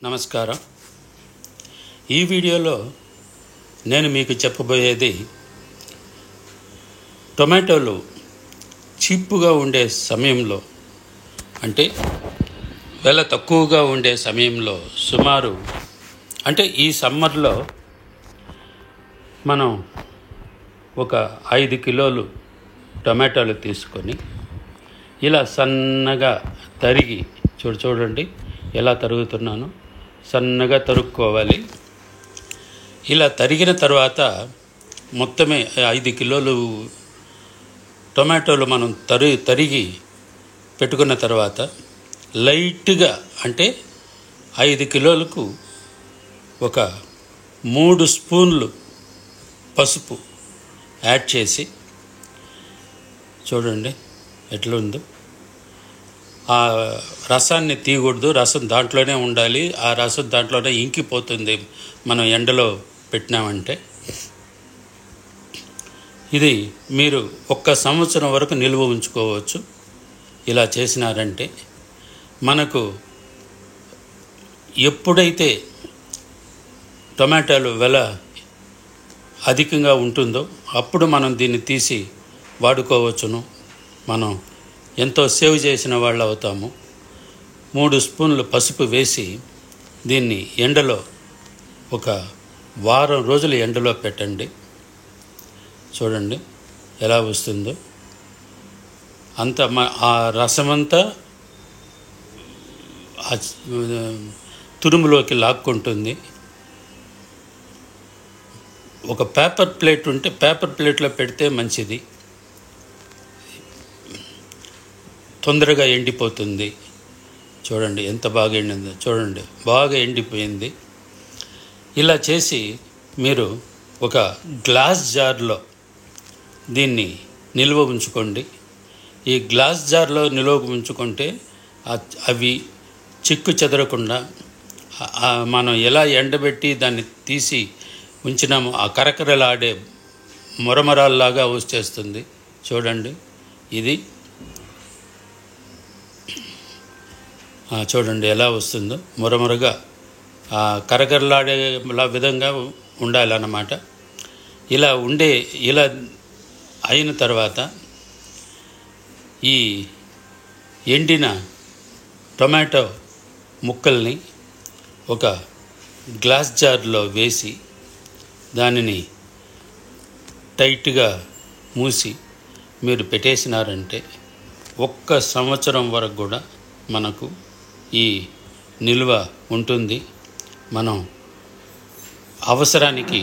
నమస్కారం. ఈ వీడియోలో నేను మీకు చెప్పబోయేది టొమాటోలు చీప్గా ఉండే సమయంలో, అంటే వెల తక్కువగా ఉండే సమయంలో, సుమారు అంటే ఈ సమ్మర్లో మనం ఒక 5 కిలోలు టొమాటోలు తీసుకొని ఇలా సన్నగా తరిగి చూడండి ఎలా తరుగుతున్నాను. సన్నగా తరుక్కోవాలి. ఇలా తరిగిన తర్వాత మొత్తమే 5 కిలోలు టొమాటోలు మనం తరిగి పెట్టుకున్న తర్వాత లైట్గా, అంటే 5 కిలోలకు ఒక 3 స్పూన్లు పసుపు యాడ్ చేసి చూడండి ఎట్లుందో. ఆ రసాన్ని తీయకూడదు, రసం దాంట్లోనే ఉండాలి. ఆ రసం దాంట్లోనే ఇంకిపోతుంది మనం ఎండలో పెట్టినామంటే. ఇది మీరు 1 సంవత్సరం వరకు నిల్వ ఉంచుకోవచ్చు. ఇలా చేసినారంటే మనకు ఎప్పుడైతే టొమాటోలు వెల అధికంగా ఉంటుందో అప్పుడు మనం దీన్ని తీసి వాడుకోవచ్చును. మనం ఎంతో సేవ్ చేసిన వాళ్ళు అవుతాము. 3 స్పూన్లు పసుపు వేసి దీన్ని ఎండలో ఒక వారం రోజులు ఎండలో పెట్టండి. చూడండి ఎలా వస్తుందో. ఆ రసమంతా తురుములోకి లాక్కుంటుంది. ఒక పేపర్ ప్లేట్ ఉంటే పేపర్ ప్లేట్లో పెడితే మంచిది, తొందరగా ఎండిపోతుంది. చూడండి ఎంత బాగా ఎండిందో. చూడండి బాగా ఎండిపోయింది. ఇలా చేసి మీరు ఒక గ్లాస్ జార్లో దీన్ని నిల్వ ఉంచుకోండి. ఈ గ్లాస్ జార్లో నిల్వ ఉంచుకుంటే అవి చిక్కు చెదరకుండా మనం ఎలా ఎండబెట్టి దాన్ని తీసి ఉంచినామో ఆ కరకరలాడే మొరమరాల్లాగా వచ్చేస్తుంది. చూడండి ఇది చూడండి ఎలా వస్తుందో. మొరమొరగా కరకరలాడే విధంగా ఉండాలన్నమాట. ఇలా అయిన తర్వాత ఈ ఎండిన టొమాటో ముక్కల్ని ఒక గ్లాస్ జార్లో వేసి దానిని టైట్గా మూసి మీరు పెట్టేసినారంటే 1 సంవత్సరం వరకు కూడా మనకు ఈ నిల్వ ఉంటుంది. మనం అవసరానికి